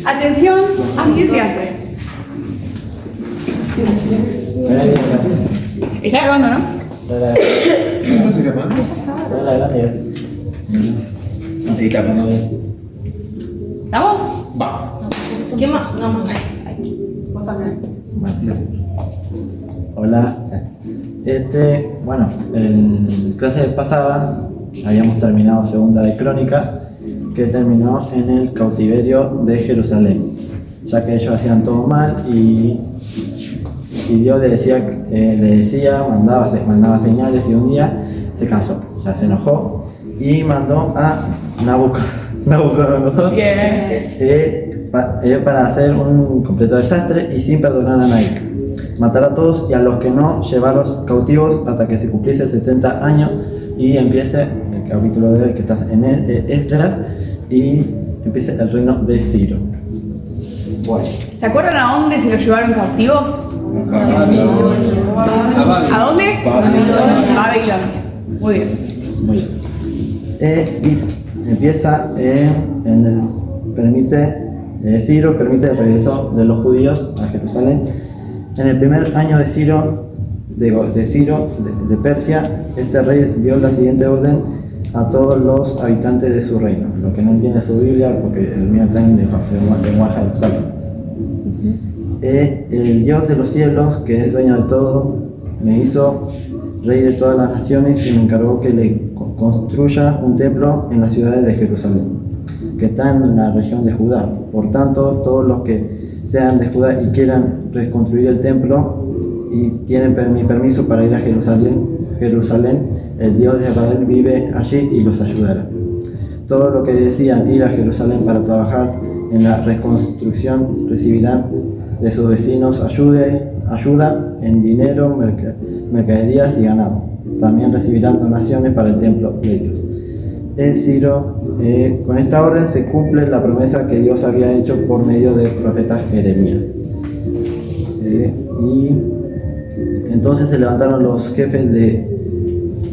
Atención a mi Biblia. Está grabando, ¿no? ¿Esto se graba? La grande. Ahí está, ¿no? ¿Estamos? Va. ¿Quién más? No, ahí. Vos también. Hola. Bueno, en clase pasada habíamos terminado segunda de Crónicas, que terminó en el cautiverio de Jerusalén, ya que ellos hacían todo mal y Dios le decía, mandaba señales, y un día se cansó, ya se enojó y mandó a Nabucodonosor para hacer un completo desastre y sin perdonar a nadie. Matar a todos y a los que no, llevarlos cautivos hasta que se cumpliese 70 años y empiece el capítulo de hoy, que está en Esdras, y empiece el reino de Ciro. Bueno. ¿Se acuerdan a dónde se los llevaron cautivos? ¿A dónde? Babilonia. Muy bien. Muy bien. Y empieza Ciro permite el regreso de los judíos a Jerusalén. En el primer año de Ciro, de Persia, este rey dio la siguiente orden a todos los habitantes de su reino. Lo que no entiende su Biblia, porque el mío está en lenguaje actual. El Dios de los cielos, que es dueño de todo, me hizo rey de todas las naciones y me encargó que le construya un templo en las ciudades de Jerusalén, que está en la región de Judá. Por tanto, todos los que sean de Judá y quieran reconstruir el templo y tienen mi permiso para ir a Jerusalén, el Dios de Israel vive allí y los ayudará. Todo lo que decían ir a Jerusalén para trabajar en la reconstrucción recibirán de sus vecinos ayuda en dinero, mercaderías y ganado. También recibirán donaciones para el templo de Dios. Ciro, con esta orden se cumple la promesa que Dios había hecho por medio del profeta Jeremías. Y entonces se levantaron los jefes de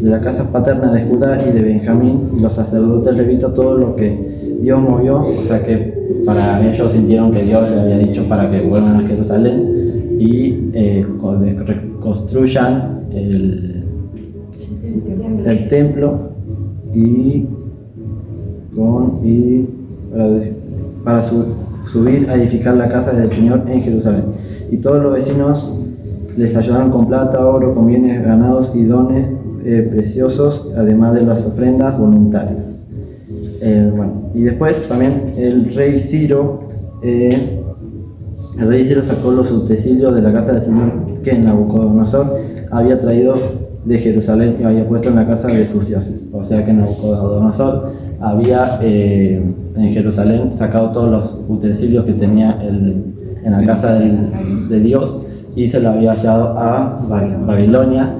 la casa paterna de Judá y de Benjamín, y los sacerdotes levitas, todo lo que Dios movió, o sea que para ellos sintieron que Dios les había dicho para que vuelvan a Jerusalén y reconstruyan el templo para subir a edificar la casa del Señor en Jerusalén. Y todos los vecinos les ayudaron con plata, oro, con bienes, ganados y dones preciosos, además de las ofrendas voluntarias. Y después también el rey Ciro sacó los utensilios de la casa del Señor que Nabucodonosor había traído de Jerusalén y había puesto en la casa de sus dioses. O sea que Nabucodonosor había en Jerusalén sacado todos los utensilios que tenía en la casa de Dios y se lo había llevado a Babilonia,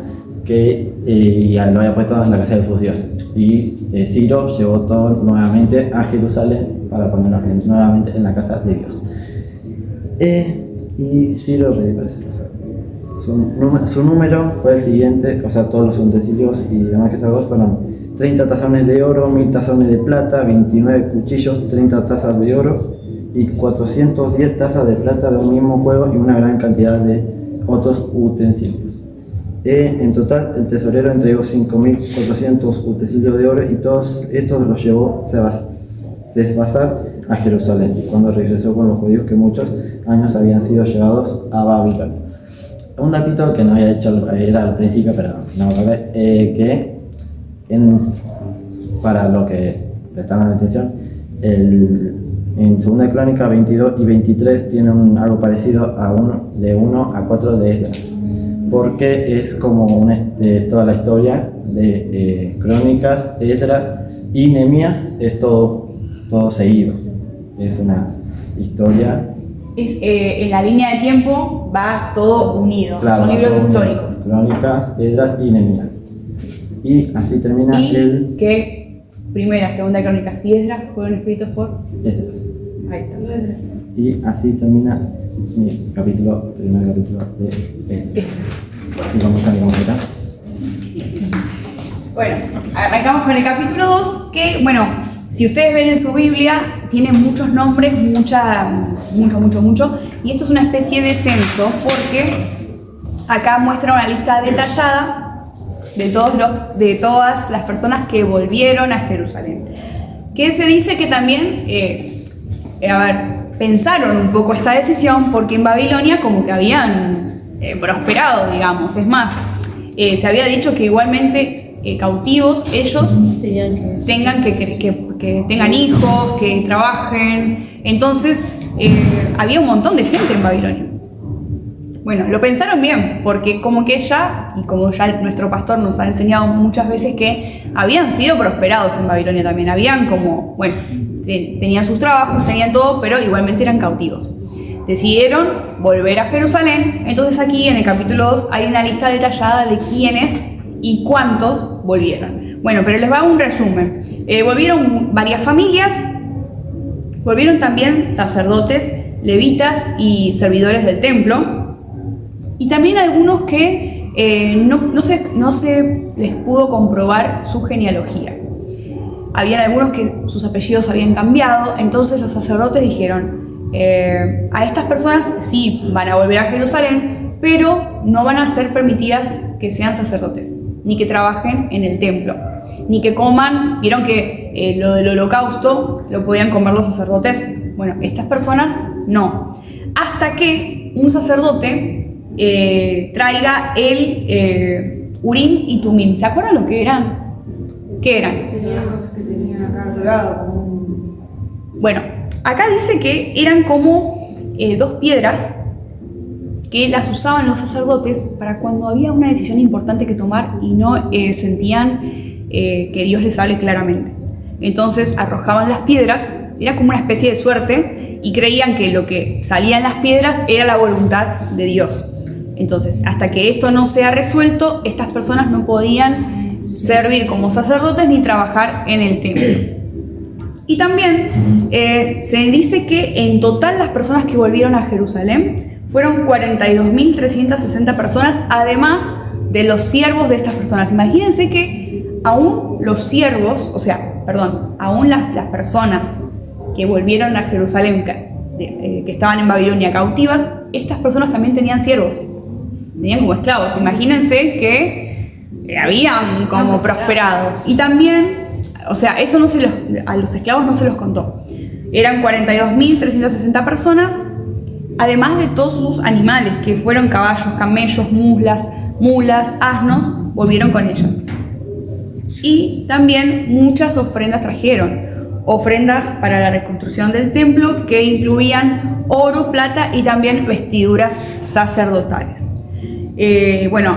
y lo había puesto en la casa de sus dioses. Y Ciro llevó todo nuevamente a Jerusalén para ponerlo nuevamente en la casa de Dios. Y Ciro, su número fue el siguiente, o sea, todos los utensilios y demás que sacó fueron 30 tazones de oro, 1000 tazones de plata, 29 cuchillos, 30 tazas de oro y 410 tazas de plata de un mismo juego y una gran cantidad de otros utensilios. En total, el tesorero entregó 5.400 utensilios de oro y todos estos los llevó Sesbazar a Jerusalén, cuando regresó con los judíos que muchos años habían sido llevados a Babilonia. Un datito que no había hecho era al principio, pero no me acordé, que para lo que prestaron atención, en 2 Crónica 22 y 23 tienen algo parecido de 1 a 4 de Esdras, porque es como toda la historia de Crónicas, Esdras y Nehemías, es todo seguido, es una historia. En la línea de tiempo va todo unido, claro, son libros históricos. Crónicas, Esdras y Nehemías. Y así termina que Primera, Segunda Crónicas y Esdras fueron escritos por Esdras. Ahí está. Y así termina mi primer capítulo de Esdras. Y vamos a acá. Bueno, arrancamos con el capítulo 2, que, bueno, si ustedes ven en su Biblia, tiene muchos nombres, mucho, y esto es una especie de censo porque acá muestra una lista detallada de todas las personas que volvieron a Jerusalén. Que se dice que también, pensaron un poco esta decisión porque en Babilonia como que habían prosperado, digamos. Es más, se había dicho que igualmente cautivos ellos que tengan hijos, que trabajen. Entonces había un montón de gente en Babilonia. Bueno, lo pensaron bien, porque como que ella, y como ya nuestro pastor nos ha enseñado muchas veces, que habían sido prosperados en Babilonia también. Habían como, bueno, tenían sus trabajos, tenían todo, pero igualmente eran cautivos. Decidieron volver a Jerusalén. Entonces aquí en el capítulo 2 hay una lista detallada de quiénes y cuántos volvieron. Bueno, pero les va a un resumen. Volvieron varias familias, volvieron también sacerdotes, levitas y servidores del templo, y también algunos que no se les pudo comprobar su genealogía. Habían algunos que sus apellidos habían cambiado, entonces los sacerdotes dijeron, a estas personas sí van a volver a Jerusalén, pero no van a ser permitidas que sean sacerdotes, ni que trabajen en el templo, ni que coman. Vieron que lo del holocausto lo podían comer los sacerdotes. Bueno, estas personas no. Hasta que un sacerdote traiga el Urim y Tumim. ¿Se acuerdan lo que eran? ¿Qué eran? Tenían cosas que tenían acá colgado, como Bueno, acá dice que eran como 2 piedras que las usaban los sacerdotes para cuando había una decisión importante que tomar y no sentían que Dios les hable claramente. Entonces arrojaban las piedras, era como una especie de suerte, y creían que lo que salía en las piedras era la voluntad de Dios. Entonces, hasta que esto no sea resuelto, estas personas no podían servir como sacerdotes ni trabajar en el templo. Y también se dice que en total las personas que volvieron a Jerusalén fueron 42.360 personas, además de los siervos de estas personas. Imagínense que aún los siervos, aún las personas que volvieron a Jerusalén, que estaban en Babilonia cautivas, estas personas también tenían siervos, tenían como esclavos. Imagínense que habían como prosperados. Y también, eso a los esclavos no se los contó. Eran 42.360 personas, además de todos sus animales, que fueron caballos, camellos, mulas, asnos, volvieron con ellos. Y también muchas ofrendas trajeron. Ofrendas para la reconstrucción del templo que incluían oro, plata y también vestiduras sacerdotales.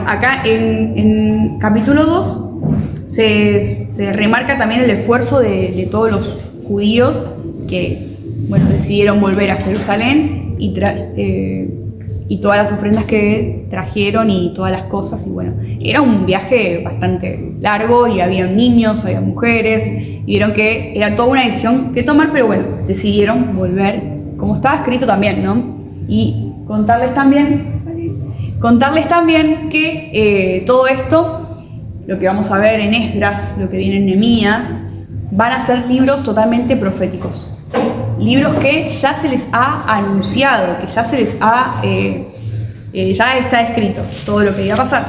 Acá en capítulo 2 se remarca también el esfuerzo de todos los judíos que decidieron volver a Jerusalén y todas las ofrendas que trajeron y todas las cosas. Y era un viaje bastante largo y había niños, había mujeres, y vieron que era toda una decisión que tomar, pero decidieron volver, como estaba escrito también, ¿no? Y contarles también que todo esto, lo que vamos a ver en Esdras, lo que viene en Nehemías, van a ser libros totalmente proféticos. Libros que ya se les ha anunciado, que ya se les ha, ya está escrito todo lo que iba a pasar.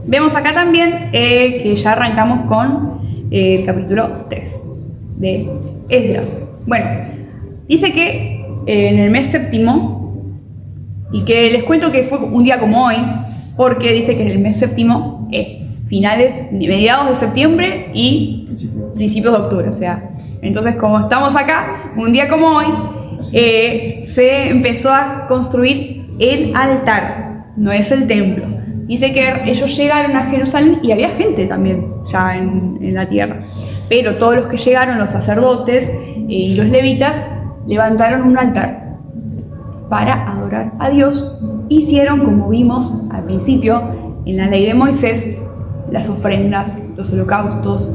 Vemos acá también que ya arrancamos con el capítulo 3 de Esdras. Dice que en el mes séptimo, y que les cuento que fue un día como hoy, porque dice que el mes séptimo es mediados de septiembre y principios de octubre, entonces como estamos acá, un día como hoy, se empezó a construir el altar, no es el templo. Dice que ellos llegaron a Jerusalén y había gente también ya en la tierra, pero todos los que llegaron, los sacerdotes y los levitas, levantaron un altar para adorar a Dios. Hicieron, como vimos al principio en la ley de Moisés, las ofrendas, los holocaustos,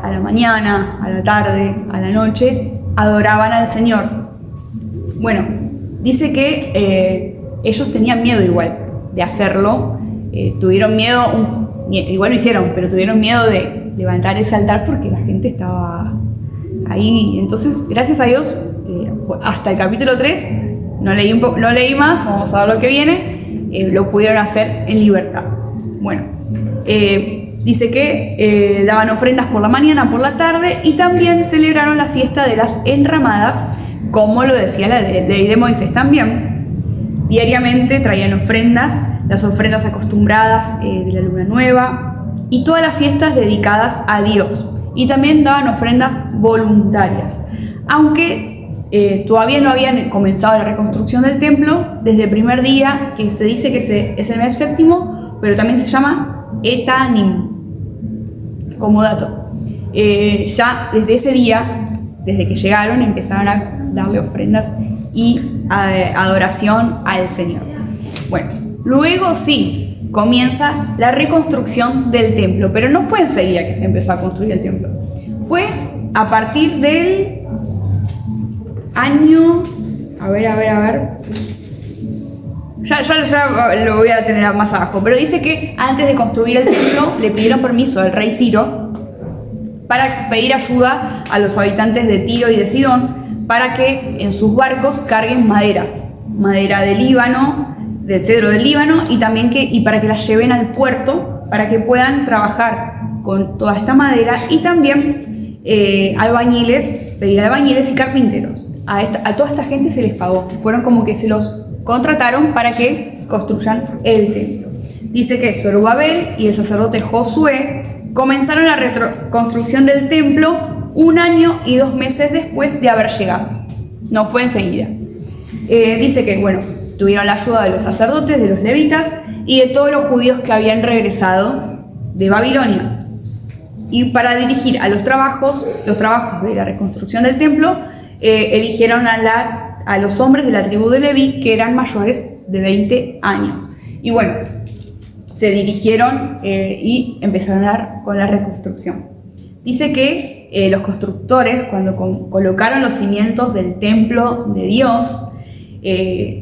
a la mañana, a la tarde, a la noche, adoraban al Señor. Dice que ellos tenían miedo igual de hacerlo, tuvieron miedo igual lo hicieron, pero tuvieron miedo de levantar ese altar porque la gente estaba ahí. Entonces, gracias a Dios, hasta el capítulo 3, no leí más, vamos a ver lo que viene, lo pudieron hacer en libertad. Bueno, dice que daban ofrendas por la mañana, por la tarde, y también celebraron la fiesta de las enramadas, como lo decía la ley de Moisés también. Diariamente traían ofrendas, las ofrendas acostumbradas de la luna nueva y todas las fiestas dedicadas a Dios. Y también daban ofrendas voluntarias. Aunque todavía no habían comenzado la reconstrucción del templo, desde el primer día, que se dice que es el mes séptimo, pero también se llama Etanim, como dato. Ya desde ese día, desde que llegaron, empezaron a darle ofrendas y adoración al Señor. Bueno, luego sí, comienza la reconstrucción del templo, pero no fue enseguida que se empezó a construir el templo. Fue a partir del año... A ver. Ya lo voy a tener más abajo, pero dice que antes de construir el templo le pidieron permiso al rey Ciro para pedir ayuda a los habitantes de Tiro y de Sidón para que en sus barcos carguen madera del Líbano, del cedro del Líbano, y también para que la lleven al puerto para que puedan trabajar con toda esta madera, y también pedir albañiles y carpinteros. A toda esta gente se les pagó, fueron como que se los contrataron para que construyan el templo. Dice que Zorobabel y el sacerdote Josué comenzaron la reconstrucción del templo 1 año y 2 meses después de haber llegado. No fue enseguida. Dice que, bueno, tuvieron la ayuda de los sacerdotes, de los levitas y de todos los judíos que habían regresado de Babilonia. Y para dirigir a los trabajos de la reconstrucción del templo, eligieron a los hombres de la tribu de Leví, que eran mayores de 20 años. Y bueno, se dirigieron y empezaron con la reconstrucción. Dice que los constructores, cuando colocaron los cimientos del templo de Dios,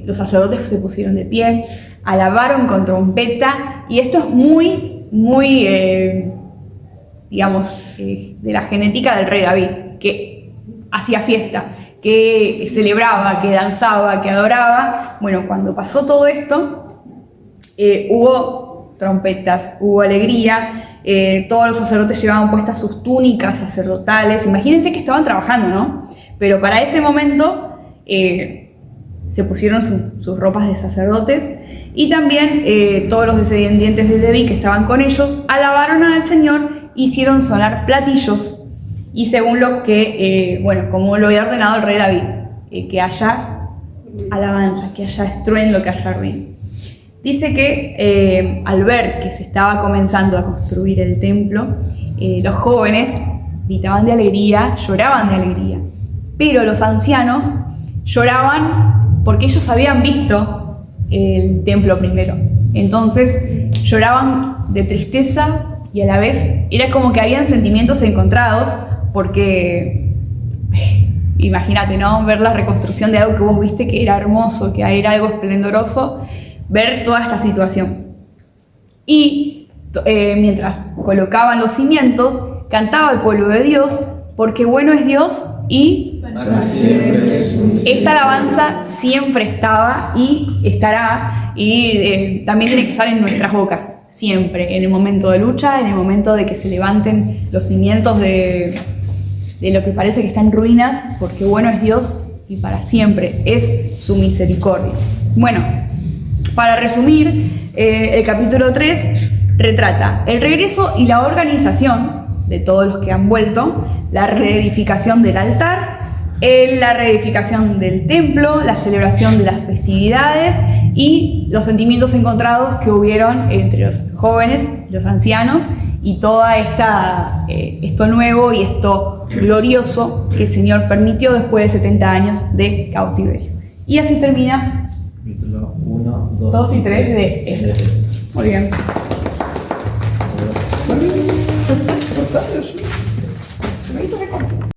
los sacerdotes se pusieron de pie, alabaron con trompeta, y esto es muy, digamos, de la genética del rey David, que hacía fiesta, que celebraba, que danzaba, que adoraba. Bueno, cuando pasó todo esto, hubo trompetas, hubo alegría. Todos los sacerdotes llevaban puestas sus túnicas sacerdotales. Imagínense que estaban trabajando, ¿no? Pero para ese momento se pusieron sus ropas de sacerdotes, y también todos los descendientes de Leví que estaban con ellos alabaron al Señor, hicieron sonar platillos, y según lo que, como lo había ordenado el rey David, que haya alabanza, que haya estruendo, que haya ruido. Dice que al ver que se estaba comenzando a construir el templo, los jóvenes gritaban de alegría, lloraban de alegría, pero los ancianos lloraban porque ellos habían visto el templo primero. Entonces lloraban de tristeza, y a la vez era como que habían sentimientos encontrados, porque imagínate, ¿no? Ver la reconstrucción de algo que vos viste que era hermoso, que era algo esplendoroso, ver toda esta situación. Y mientras colocaban los cimientos, cantaba el pueblo de Dios, porque bueno es Dios y esta alabanza siempre estaba y estará, y también tiene que estar en nuestras bocas, siempre, en el momento de lucha, en el momento de que se levanten los cimientos de lo que parece que está en ruinas, porque bueno es Dios y para siempre es su misericordia. Bueno, para resumir, el capítulo 3 retrata el regreso y la organización de todos los que han vuelto, la reedificación del altar, la reedificación del templo, la celebración de las festividades y los sentimientos encontrados que hubieron entre los jóvenes, los ancianos, y toda esto nuevo y esto glorioso que el Señor permitió después de 70 años de cautiverio. Y así termina Capítulo 1, 2 y 3 de Esdras. Muy bien. Importante, Se me hizo recorto.